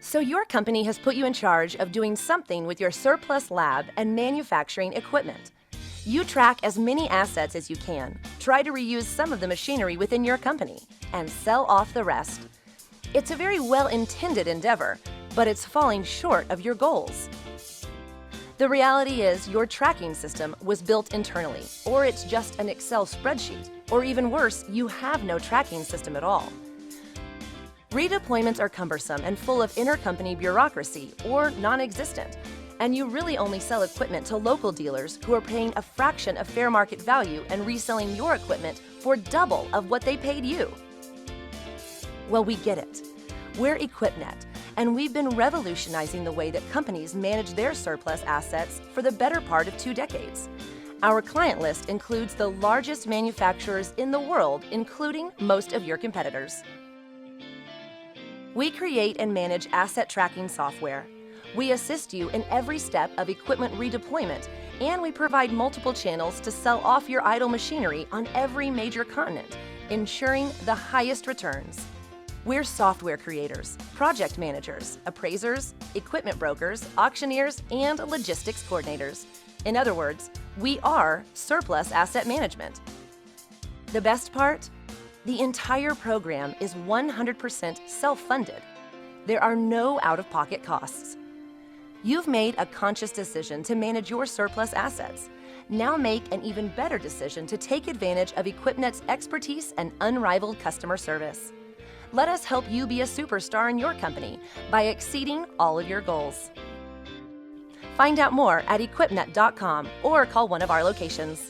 So your company has put you in charge of doing something with your surplus lab and manufacturing equipment. You track as many assets as you can, try to reuse some of the machinery within your company, and sell off the rest. It's a very well-intended endeavor, but it's falling short of your goals. The reality is your tracking system was built internally, or it's just an Excel spreadsheet, or even worse, you have no tracking system at all. Redeployments are cumbersome and full of intercompany bureaucracy or non-existent, and you really only sell equipment to local dealers who are paying a fraction of fair market value and reselling your equipment for double of what they paid you. Well, we get it. We're EquipNet, and we've been revolutionizing the way that companies manage their surplus assets for the better part of 2 decades. Our client list includes the largest manufacturers in the world, including most of your competitors. We create and manage asset tracking software. We assist you in every step of equipment redeployment, and we provide multiple channels to sell off your idle machinery on every major continent, ensuring the highest returns. We're software creators, project managers, appraisers, equipment brokers, auctioneers, and logistics coordinators. In other words, we are surplus asset management. The best part? The entire program is 100% self-funded. There are no out-of-pocket costs. You've made a conscious decision to manage your surplus assets. Now make an even better decision to take advantage of EquipNet's expertise and unrivaled customer service. Let us help you be a superstar in your company by exceeding all of your goals. Find out more at equipnet.com or call one of our locations.